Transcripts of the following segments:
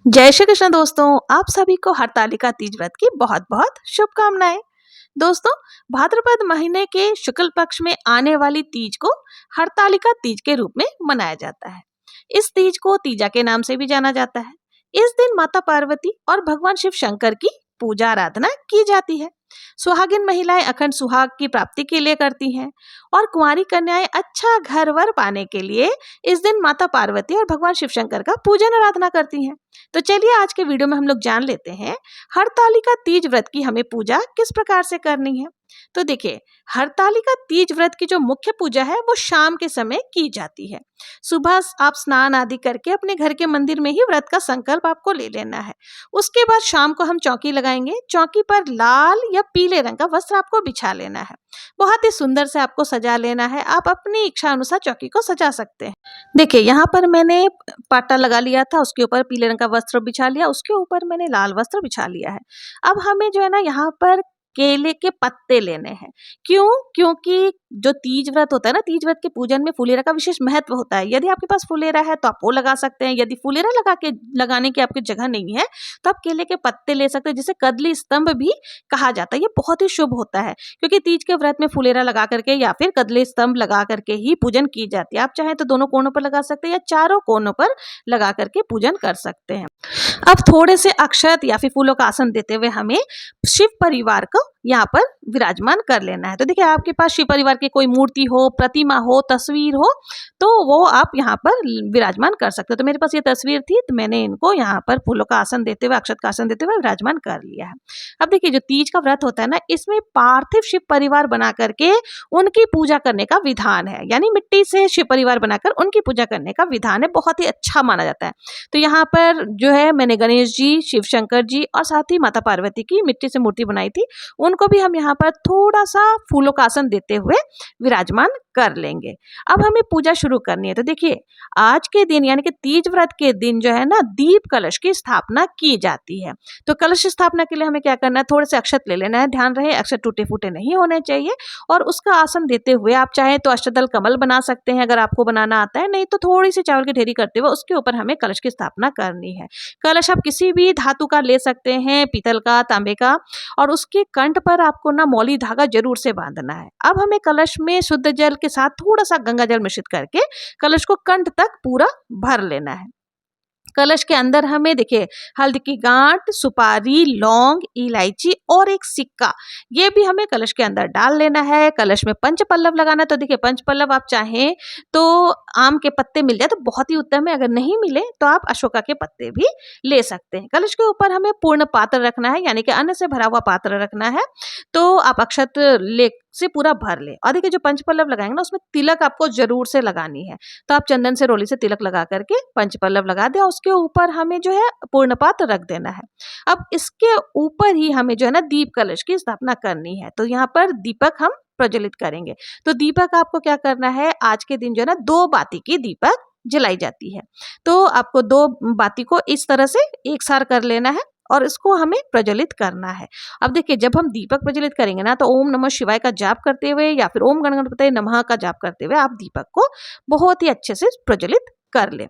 जय श्री कृष्ण दोस्तों। आप सभी को हरतालिका तीज व्रत की बहुत बहुत शुभकामनाएं। दोस्तों, भाद्रपद महीने के शुक्ल पक्ष में आने वाली तीज को हरतालिका तीज के रूप में मनाया जाता है। इस तीज को तीजा के नाम से भी जाना जाता है। इस दिन माता पार्वती और भगवान शिव शंकर की पूजा आराधना की जाती है। सुहागिन महिलाएं अखंड सुहाग की प्राप्ति के लिए करती हैं और कुंवारी कन्याएं अच्छा घर वर पाने के लिए इस दिन माता पार्वती और भगवान शिव शंकर का पूजन आराधना करती हैं। तो चलिए आज के वीडियो में हम लोग जान लेते हैं हरतालिका तीज व्रत की हमें पूजा किस प्रकार से करनी है। तो देखिए, हरतालिका तीज व्रत की जो मुख्य पूजा है वो शाम के समय की जाती है। सुबह आप स्नान आदि करके अपने घर के मंदिर में ही व्रत का संकल्प आपको ले लेना है। उसके बाद शाम को हम चौकी लगाएंगे। चौकी पर लाल या पीले रंग का वस्त्र आपको बिछा लेना है। बहुत ही सुंदर से आपको सजा लेना है। आप अपनी इच्छा अनुसार चौकी को सजा सकते हैं। देखिए, यहाँ पर मैंने पाटा लगा लिया था, उसके ऊपर पीले रंग का वस्त्र बिछा लिया, उसके ऊपर मैंने लाल वस्त्र बिछा लिया है। अब हमें जो है ना, यहाँ पर केले के पत्ते लेने हैं। क्यों? क्योंकि जो तीज व्रत होता है ना, तीज व्रत के पूजन में फुलेरा का विशेष महत्व होता है। यदि आपके पास फुलेरा है तो आप वो लगा सकते हैं। यदि फुलेरा लगाने की आपकी जगह नहीं है तो आप केले के पत्ते ले सकते हैं, जिसे कदली स्तंभ भी कहा जाता है। ये बहुत ही शुभ होता है क्योंकि तीज के व्रत में फुलेरा लगा करके या फिर कदली स्तंभ लगा करके ही पूजन की जाती है। आप चाहें तो दोनों कोनों पर लगा सकते हैं या चारों कोनों पर लगा करके पूजन कर सकते हैं। अब थोड़े से अक्षत या फिर फूलों का आसन देते हुए हमें शिव परिवार को यहाँ पर विराजमान कर लेना है। तो देखिए, आपके पास शिव परिवार की कोई मूर्ति हो, प्रतिमा हो, तस्वीर हो तो वो आप यहाँ पर विराजमान कर सकते हो। तो मेरे पास ये तस्वीर थी तो मैंने इनको यहाँ पर फूलों का आसन देते हुए, अक्षत का आसन देते हुए विराजमान कर लिया है। अब देखिए, जो तीज का व्रत होता है ना, इसमें पार्थिव शिव परिवार बना करके उनकी पूजा करने का विधान है। यानी मिट्टी से शिव परिवार बनाकर उनकी पूजा करने का विधान है। बहुत ही अच्छा माना जाता है। तो यहाँ पर जो है, मैंने गणेश जी, शिव शंकर जी और साथ ही माता पार्वती की मिट्टी से मूर्ति बनाई थी। उनको भी हम यहाँ पर थोड़ा सा फूलों का आसन देते हुए विराजमान कर लेंगे। अब हमें पूजा शुरू करनी है। तो देखिए, आज के दिन यानी कि तीज व्रत के दिन जो है ना, दीप कलश की स्थापना की जाती है। तो कलश स्थापना के लिए हमें क्या करना है, थोड़े से अक्षत ले लेना है। ध्यान रहे, अक्षत टूटे फूटे नहीं होने चाहिए। और उसका आसन देते हुए आप चाहे तो अष्टदल कमल बना सकते हैं अगर आपको बनाना आता है, नहीं तो थोड़ी सी चावल की ढेरी करते हुए उसके ऊपर हमें कलश की स्थापना करनी है। कलश आप किसी भी धातु का ले सकते हैं, पीतल का, तांबे का, और उसके कंठ पर आपको ना मौली धागा जरूर से बांधना है। अब हमें कलश में शुद्ध जल के साथ थोड़ा सा गंगा जल मिश्रित करके कलश को कंठ तक पूरा भर लेना है। कलश के अंदर हमें देखिए, हल्दी की गांठ, सुपारी, लौंग, इलायची और एक सिक्का, ये भी हमें कलश के अंदर डाल लेना है। कलश में पंच पल्लव लगाना है। तो देखिए, पंच पल्लव आप चाहें तो आम के पत्ते मिल जाए तो बहुत ही उत्तम है। अगर नहीं मिले तो आप अशोका के पत्ते भी ले सकते हैं। कलश के ऊपर हमें पूर्ण पात्र रखना है, यानी कि अन्न से भरा हुआ पात्र रखना है। तो आप अक्षत ले से पूरा भर ले। और देखिए, जो पंच पल्लव लगाएंगे ना, उसमें तिलक आपको जरूर से लगानी है। तो आप चंदन से रोली से तिलक लगा करके पंच पल्लव लगा दें। उसके ऊपर हमें जो है पूर्ण पात्र रख देना है। अब इसके ऊपर ही हमें जो है ना, दीप कलश की स्थापना करनी है। तो यहाँ पर दीपक हम प्रज्वलित करेंगे। तो दीपक आपको क्या करना है, आज के दिन जो है ना, 2 बाती की दीपक जलाई जाती है। तो आपको 2 बाती को इस तरह से एक सार कर लेना है और इसको हमें प्रज्वलित करना है। अब देखिए, जब हम दीपक प्रज्वलित करेंगे ना, तो ओम नमः शिवाय का जाप करते हुए या फिर ओम गण गणपतये नमः का जाप करते हुए आप दीपक को बहुत ही अच्छे से प्रज्वलित कर ले।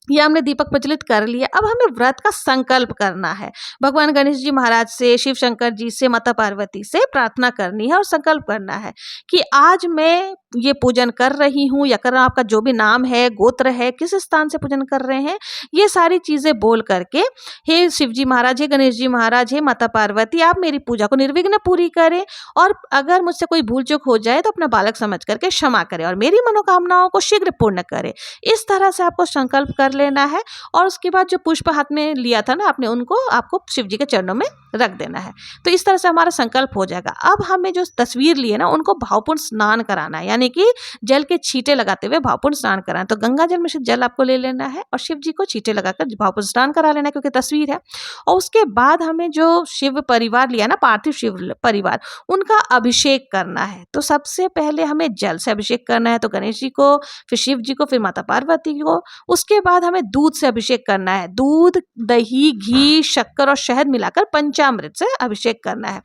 ये हमने दीपक प्रज्वलित कर लिया। अब हमें व्रत का संकल्प करना है। भगवान गणेश जी महाराज से, शिव शंकर जी से, माता पार्वती से प्रार्थना करनी है और संकल्प करना है कि आज मैं ये पूजन कर रही हूँ या कर रहा हूँ। आपका जो भी नाम है, गोत्र है, किस स्थान से पूजन कर रहे हैं, ये सारी चीजें बोल करके, हे शिव जी महाराज, हे गणेश जी महाराज, हे माता पार्वती, आप मेरी पूजा को निर्विघ्न पूरी करें और अगर मुझसे कोई भूल चूक हो जाए तो अपना बालक समझ करके क्षमा करें और मेरी मनोकामनाओं को शीघ्र पूर्ण करें। इस तरह से आपको संकल्प कर लेना है। और उसके बाद जो पुष्प हाथ में लिया था ना आपने, उनको आपको शिव जी के चरणों में रख देना है। तो इस तरह से हमारा संकल्प हो जाएगा। अब हमें जो तस्वीर लिए ना, उनको भावपूर्ण स्नान कराना है, यानी कि जल के छींटे लगाते हुए भावपूर्ण स्नान कराना। तो गंगा जल में जल आपको ले लेना है और शिव जी को छींटे लगाकर भावपूर्ण स्नान करा लेना है, क्योंकि तस्वीर है। और उसके बाद हमें जो शिव परिवार लिया ना, पार्थिव शिव परिवार, उनका अभिषेक करना है। तो सबसे पहले हमें जल से अभिषेक करना है। तो गणेश जी को, फिर शिव जी को, फिर माता पार्वती को। उसके बाद हमें दूध से अभिषेक करना है। दूध, दही, घी, शक्कर और शहद मिलाकर पंचामृत से अभिषेक करना है।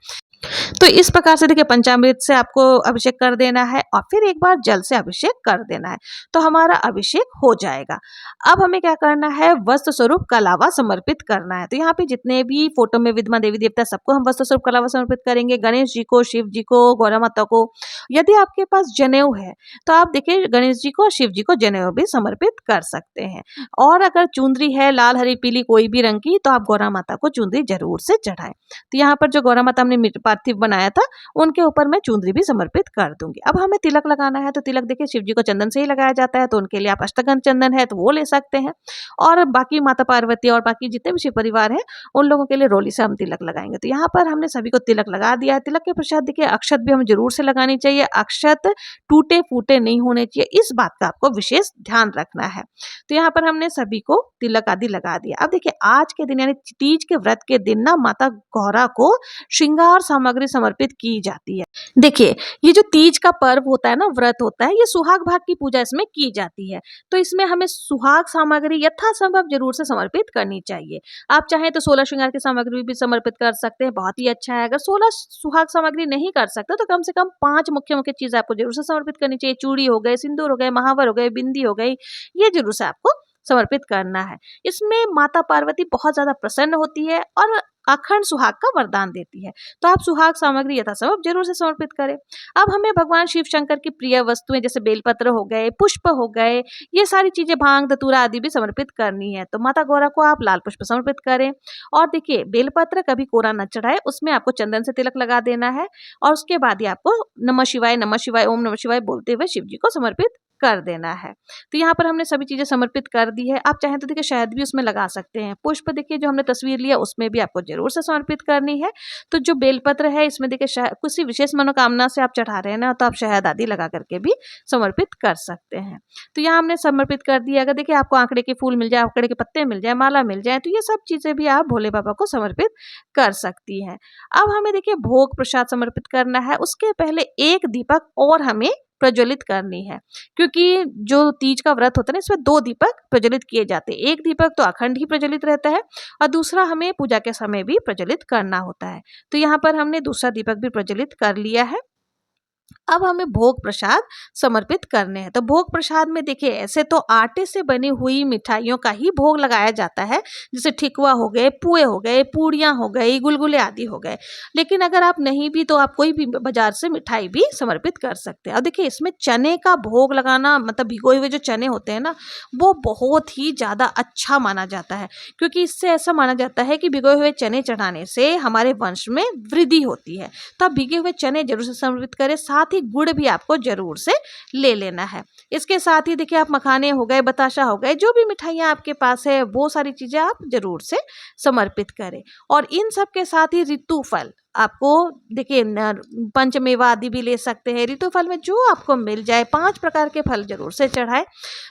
तो इस प्रकार से देखिए पंचामृत से आपको अभिषेक कर देना है और फिर एक बार जल से अभिषेक कर देना है, तो हमारा अभिषेक हो जाएगा। अब हमें क्या करना है, वस्त्र स्वरूप कलावा समर्पित करना है। तो यहाँ पे जितने भी फोटो में विद्यमान देवी देवता सबको हम वस्त्र स्वरूप कलावा समर्पित करेंगे, गणेश जी को, शिव जी को, गौरा माता को। यदि आपके पास जनेऊ है तो आप देखिए गणेश जी को और शिव जी को जनेऊ भी समर्पित कर सकते हैं। और अगर चुंदरी है लाल हरी पीली कोई भी रंग की, तो आप गौरा माता को चुंदरी जरूर से चढ़ाएं। तो यहाँ पर जो गौरा माता हमने पार्थिव बनाया था उनके ऊपर मैं चुंदरी भी समर्पित कर दूंगी। अब हमें तिलक लगाना है, तो तिलक देखिए शिव जी को चंदन से ही लगाया जाता है, तो उनके लिए आप अष्टगंध चंदन है तो वो ले सकते हैं। और बाकी माता पार्वती और बाकी जितने भी शिव परिवार है उन लोगों के लिए रोली से हम तिलक लगाएंगे। तो यहाँ पर हमने सभी को तिलक लगा दिया है। तिलक के पश्चात देखिए अक्षत भी हमें जरूर से लगानी चाहिए। अक्षत टूटे फूटे नहीं होने चाहिए, इस बात का आपको विशेष ध्यान रखना है। तो यहाँ पर हमने सभी को तिलक आदि लगा दिया। अब देखिए आज के दिन यानी तीज के व्रत के दिन ना माता गौरा को श्रृंगार सामग्री समर्पित की जाती है। देखिए ये जो तीज का पर्व होता है ना, व्रत होता है, ये सुहाग भाग की पूजा इसमें की जाती है। तो इसमें हमें सुहाग सामग्री यथासंभव जरूर से समर्पित करनी चाहिए। आप चाहें तो 16 श्रृंगार की सामग्री भी समर्पित कर सकते हैं, बहुत ही अच्छा है। अगर 16 सुहाग सामग्री नहीं कर सकते तो कम से कम 5 मुख्य मुख्य चीजें आपको जरूर से समर्पित करनी चाहिए। चूड़ी हो गए, सिंदूर हो गए, महावर हो गए, बिंदी हो गई, ये जरूर से आपको समर्पित करना है। इसमें माता पार्वती बहुत ज्यादा प्रसन्न होती है और अखंड सुहाग का वरदान देती है। तो आप सुहाग सामग्री यथासंभव जरूर से समर्पित करें। अब हमें भगवान शिव शंकर की प्रिय वस्तुएं जैसे बेलपत्र हो गए, पुष्प हो गए, ये सारी चीजें भांग धतूरा आदि भी समर्पित करनी है। तो माता गौरा को आप लाल पुष्प समर्पित करें। और देखिए बेलपत्र कभी कोरा न चढ़ाए, उसमें आपको चंदन से तिलक लगा देना है और उसके बाद ही आपको नमः शिवाय ओम नमः शिवाय बोलते हुए शिव जी को समर्पित कर देना है। तो यहाँ पर हमने सभी चीजें समर्पित कर दी है। आप चाहें तो देखिए शहद भी उसमें लगा सकते हैं। पुष्प देखिए जो हमने तस्वीर लिया उसमें भी आपको जरूर से समर्पित करनी है। तो जो बेलपत्र है इसमें देखिए किसी विशेष मनोकामना से आप चढ़ा रहे हैं ना, तो आप शहद आदि लगा करके भी समर्पित कर सकते हैं। तो यहाँ हमने समर्पित कर दिया। अगर देखिए आपको आंकड़े के फूल मिल जाए, आंकड़े के पत्ते मिल जाए, माला मिल जाए, तो ये सब चीजें भी आप भोले बाबा को समर्पित कर सकती हैं। अब हमें देखिए भोग प्रसाद समर्पित करना है। उसके पहले एक दीपक और हमें प्रज्वलित करनी है, क्योंकि जो तीज का व्रत होता है ना इसमें 2 दीपक प्रज्वलित किए जाते हैं। एक दीपक तो अखंड ही प्रज्वलित रहता है और दूसरा हमें पूजा के समय भी प्रज्वलित करना होता है। तो यहाँ पर हमने दूसरा दीपक भी प्रज्वलित कर लिया है। अब हमें भोग प्रसाद समर्पित करने हैं। तो भोग प्रसाद में देखिए ऐसे तो आटे से बनी हुई मिठाइयों का ही भोग लगाया जाता है, जैसे ठिकुआ हो गए, पुए हो गए, पूड़ियाँ हो गई, गुलगुले आदि हो गए। लेकिन अगर आप नहीं भी तो आप कोई भी बाजार से मिठाई भी समर्पित कर सकते हैं। और देखिए इसमें चने का भोग लगाना, मतलब भिगोए हुए जो चने होते हैं ना, वो बहुत ही ज़्यादा अच्छा माना जाता है, क्योंकि इससे ऐसा माना जाता है कि भिगोए हुए चने चढ़ाने से हमारे वंश में वृद्धि होती है। तो आप भिगे हुए चने जरूर से समर्पित करें। साथ ही गुड़ भी आपको जरूर से ले लेना है। इसके साथ ही देखिए आप मखाने हो गए, बताशा हो गए, जो भी मिठाइयाँ आपके पास है वो सारी चीजें आप जरूर से समर्पित करें। और इन सब के साथ ही ऋतु फल आपको देखिए पंचमेवा आदि भी ले सकते हैं। ऋतु फल में जो आपको मिल जाए 5 प्रकार के फल जरूर से चढ़ाएं।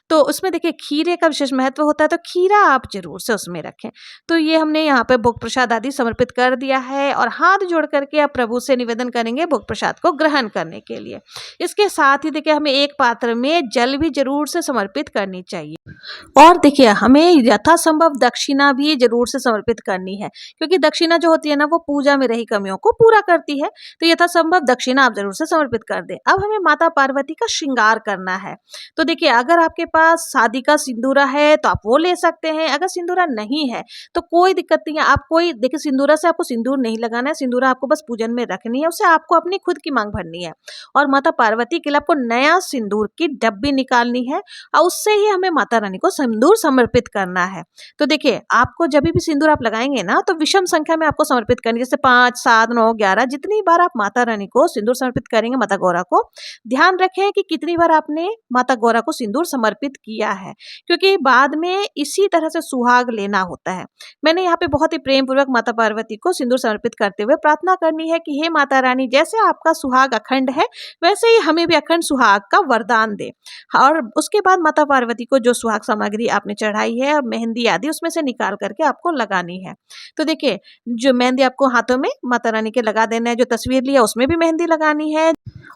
तो उसमें देखिए खीरे का विशेष महत्व होता है, तो खीरा आप जरूर से उसमें रखें। तो ये हमने यहाँ पे भोग प्रसाद आदि समर्पित कर दिया है और हाथ जोड़ करके आप प्रभु से निवेदन करेंगे भोग प्रसाद को ग्रहण करने के लिए। इसके साथ ही देखिए हमें एक पात्र में जल भी जरूर से समर्पित करनी चाहिए। और देखिए हमें यथासंभव दक्षिणा भी जरूर से समर्पित करनी है, क्योंकि दक्षिणा जो होती है ना वो पूजा में रही कमियों को पूरा करती है। तो यथासंभव दक्षिणा आप जरूर से समर्पित कर दें। अब हमें माता पार्वती का श्रृंगार करना है। तो देखिए अगर आपके पास शादी का सिंदूरा है तो आप वो ले सकते हैं। अगर सिंदूरा नहीं है तो कोई दिक्कत नहीं है। आप कोई देखिए सिंदूरा से आपको सिंदूर नहीं लगाना है, सिंदूरा आपको बस पूजन में रखनी है, उसे आपको अपनी खुद की मांग भरनी है। और माता पार्वती के लिए आपको नया सिंदूर की डब्बी निकालनी है और उससे ही हमें माता रानी को सिंदूर समर्पित करना है। तो देखिए आपको जब भी सिंदूर आप लगाएंगे ना तो विषम संख्या में आपको समर्पित करनी है, जैसे 5, 7, 9, 11, जितनी बार आप माता रानी को सिंदूर समर्पित करेंगे, माता गौरा को ध्यान रखें कि कितनी बार आपने माता गौरा को सिंदूर समर्पित किया है, क्योंकि बाद में इसी तरह से सुहाग लेना होता है। मैंने यहाँ पे बहुत ही प्रेम पूर्वक माता पार्वती को सिंदूर समर्पित करते हुए प्रार्थना करनी है कि हे माता रानी, जैसे आपका सुहाग अखंड है वैसे ही हमें भी अखंड सुहाग का वरदान दे। और उसके बाद माता पार्वती को जो सुहाग सामग्री आपने चढ़ाई है, मेहंदी आदि, उसमें से निकाल करके आपको लगानी है। तो देखिए जो मेहंदी आपको हाथों में माता रानी के लगा देना है। जो तस्वीर ली है उसमें भी मेहंदी लगानी है।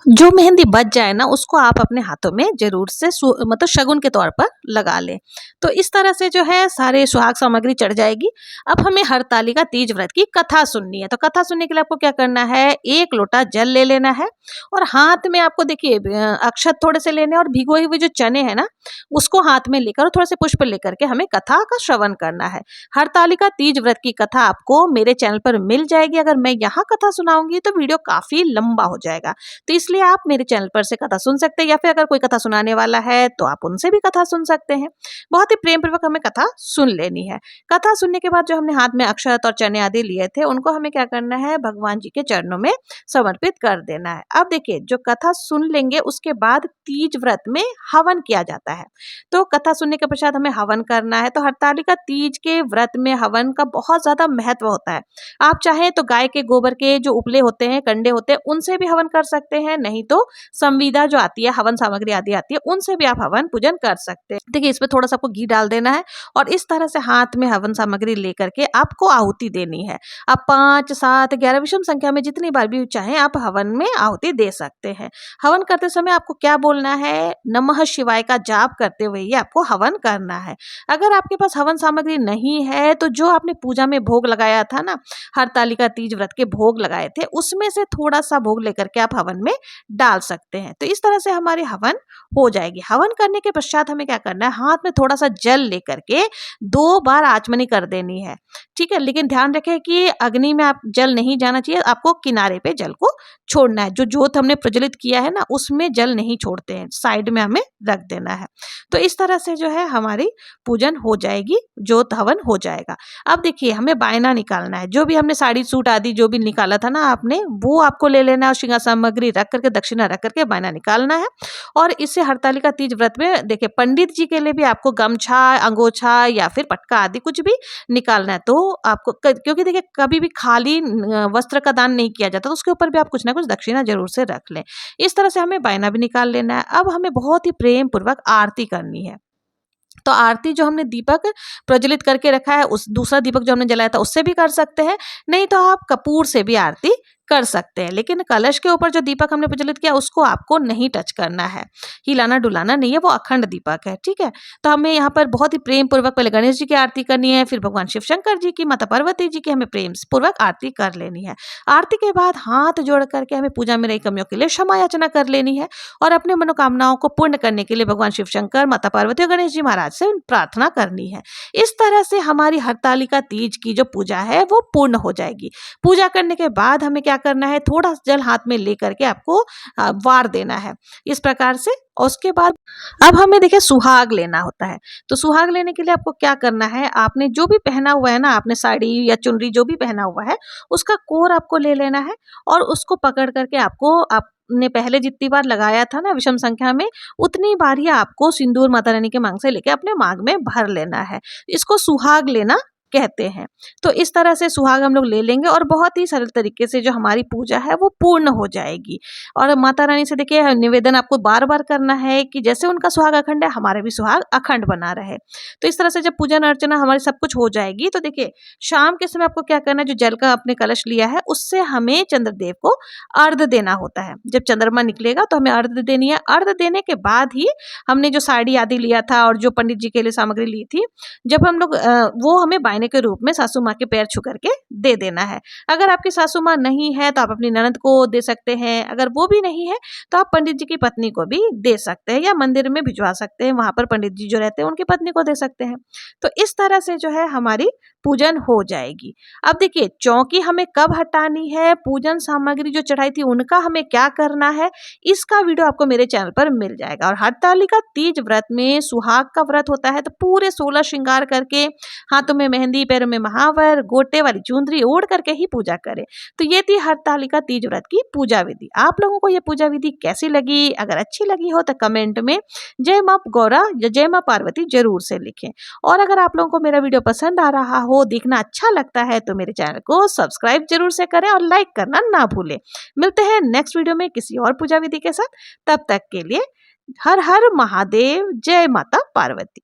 जो मेहंदी बच जाए ना उसको आप अपने हाथों में जरूर से मतलब शगुन के तौर पर लगा लें। तो इस तरह से जो है सारे सुहाग सामग्री चढ़ जाएगी। अब हमें हरतालिका तीज व्रत की कथा सुननी है। तो कथा सुनने के लिए आपको क्या करना है, 1 लोटा जल ले लेना है और हाथ में आपको देखिए अक्षत थोड़े से लेने और भिगोए हुए जो चने हैं ना उसको हाथ में लेकर और थोड़े से पुष्प लेकर के हमें कथा का श्रवण करना है। हरतालिका तीज व्रत की कथा आपको मेरे चैनल पर मिल जाएगी। अगर मैं यहाँ कथा सुनाऊंगी तो वीडियो काफी लंबा हो जाएगा, तो इसलिए आप मेरे चैनल पर से कथा सुन सकते हैं, या फिर अगर कोई कथा सुनाने वाला है तो आप उनसे भी कथा सुन सकते हैं। बहुत ही प्रेम पूर्वक हमें कथा सुन लेनी है। कथा सुनने के बाद जो हमने हाथ में अक्षत और चने आदि लिए थे उनको हमें क्या करना है, भगवान जी के चरणों में समर्पित कर देना है। अब देखिए जो कथा सुन लेंगे उसके बाद तीज व्रत में हवन किया जाता है। तो कथा सुनने के पश्चात हमें हवन करना है। तो हरतालिका तीज के व्रत में हवन का बहुत ज्यादा महत्व होता है। आप चाहे तो गाय के गोबर के जो उपले होते हैं, कंडे होते हैं, उनसे भी हवन कर सकते हैं, नहीं तो संविदा जो आती है, हवन सामग्री आदि आती है, उनसे भी आप हवन पूजन कर सकते हैं। देखिए इसमें थोड़ा सा आपको घी डाल देना है और इस तरह से हाथ में हवन सामग्री लेकर के आपको आहुति देनी है। आप 5, 7, 11 विषम संख्या में जितनी बार भी चाहें आप हवन में आहुति दे सकते हैं। हवन करते समय आपको क्या बोलना है, नमः शिवाय का जाप करते हुए ही आपको हवन करना है। अगर आपके पास हवन सामग्री नहीं है तो जो आपने पूजा में भोग लगाया था ना, हरतालिका तीज व्रत के भोग लगाए थे, उसमें से थोड़ा सा भोग लेकर के आप हवन में डाल सकते हैं। तो इस तरह से हमारी हवन हो जाएगी। हवन करने के पश्चात हमें क्या करना है, हाथ में थोड़ा सा जल लेकर के 2 बार आचमनी कर देनी है, ठीक है। लेकिन ध्यान रखें कि अग्नि में आप जल नहीं जाना चाहिए, आपको किनारे पे जल को छोड़ना है। जो जोत हमने प्रज्वलित किया है ना उसमें जल नहीं छोड़ते हैं, साइड में हमें रख देना है। तो इस तरह से जो है हमारी पूजन हो जाएगी, जोत हवन हो जाएगा। अब देखिए हमें बायना निकालना है। जो भी हमने साड़ी सूट आदि जो भी निकाला था ना आपने, वो आपको ले लेना है और श्रृंगार सामग्री रख करके, दक्षिणा रख करके बायना निकालना है। और इससे हरतालिका तीज व्रत में देखिए पंडित जी के लिए भी आपको गमछा, अंगोछा या फिर पटका आदि कुछ भी निकालना है। तो आपको क्योंकि देखिए कभी भी खाली वस्त्र का दान नहीं किया जाता, तो उसके ऊपर भी आप कुछ ना कुछ दक्षिणा जरूर से रख लें। इस तरह से हमें बायना भी निकाल लेना है। अब हमें बहुत ही प्रेम पूर्वक आरती करनी है। तो आरती जो हमने दीपक प्रज्वलित करके रखा है, उस दूसरा दीपक जो हमने जलाया था उससे भी कर सकते हैं, नहीं तो आप कपूर से भी आरती कर सकते हैं। लेकिन कलश के ऊपर जो दीपक हमने प्रज्वलित किया उसको आपको नहीं टच करना है, हिलाना डुलाना नहीं है, वो अखंड दीपक है, ठीक है। तो हमें यहाँ पर बहुत ही प्रेम पूर्वक पहले गणेश जी की आरती करनी है, फिर भगवान शिव शंकर जी की, माता पार्वती जी की हमें प्रेम पूर्वक आरती कर लेनी है। आरती के बाद हाथ जोड़ करके हमें पूजा में रही कमियों के लिए क्षमा याचना कर लेनी है और अपने मनोकामनाओं को पूर्ण करने के लिए भगवान शिव शंकर, माता पार्वती और गणेश जी महाराज से प्रार्थना करनी है। इस तरह से हमारी हरतालिका तीज की जो पूजा है वो पूर्ण हो जाएगी। पूजा करने के बाद हमें क्या करना है, थोड़ा जल हाथ में लेकर के आपको वार देना है इस प्रकार से। और उसके बाद अब हमें देखिए सुहाग लेना होता है। तो सुहाग लेने के लिए आपको क्या करना है, आपने जो भी पहना हुआ है ना, आपने साड़ी या चुनरी जो भी पहना हुआ है उसका कोर आपको ले लेना है और उसको पकड़ करके आपको आपने पहले जितनी बार लगाया था ना विषम संख्या में, उतनी बार ही आपको सिंदूर माता रानी के मांग से लेके अपने मांग में भर लेना है। इसको सुहाग लेना कहते हैं। तो इस तरह से सुहाग हम लोग ले लेंगे और बहुत ही सरल तरीके से जो हमारी पूजा है वो पूर्ण हो जाएगी। और माता रानी से देखिए निवेदन आपको बार बार करना है कि जैसे उनका सुहाग अखंड है, हमारा भी सुहाग अखंड बना रहे। तो इस तरह से जब पूजन अर्चना हमारी सब कुछ हो जाएगी तो देखिए शाम के समय आपको क्या करना है, जो जल का आपने कलश लिया है उससे हमें चंद्रदेव को अर्घ देना होता है। जब चंद्रमा निकलेगा तो हमें अर्घ देनी है। अर्घ देने के बाद ही हमने जो साड़ी आदि लिया था और जो पंडित जी के लिए सामग्री ली थी, जब हम लोग वो हमें बायने के रूप में सासू माँ के पैर छू करके दे देना है। अगर आपकी सासू माँ नहीं है तो आप अपनी ननद को दे सकते हैं, अगर वो भी नहीं है तो आप पंडित जी की पत्नी को भी दे सकते हैं या मंदिर में भिजवा सकते हैं, वहां पर पंडित जी जो रहते हैं उनकी पत्नी को दे सकते हैं। तो इस तरह से जो है हमारी पूजन हो जाएगी। अब देखिए चौकी हमें कब हटानी है, पूजन सामग्री जो चढ़ाई थी उनका हमें क्या करना है, इसका वीडियो आपको मेरे चैनल पर मिल जाएगा। और हरतालिका तीज व्रत में सुहाग का व्रत होता है, तो पूरे 16 श्रृंगार करके, हाथों में मेहंदी, पैरों में महावर, गोटे वाली चुंदरी ओढ़ करके ही पूजा करें। तो ये थी हरतालिका तीज व्रत की पूजा विधि। आप लोगों को ये पूजा विधि कैसी लगी? अगर अच्छी लगी हो तो कमेंट में जय मां गौरा या जय मां पार्वती जरूर से लिखें। और अगर आप लोगों को मेरा वीडियो पसंद आ रहा हो, देखना अच्छा लगता है, तो मेरे चैनल को सब्सक्राइब जरूर से करें और लाइक करना ना भूलें। मिलते हैं नेक्स्ट वीडियो में किसी और पूजा विधि के साथ। तब तक के लिए हर हर महादेव, जय माता पार्वती।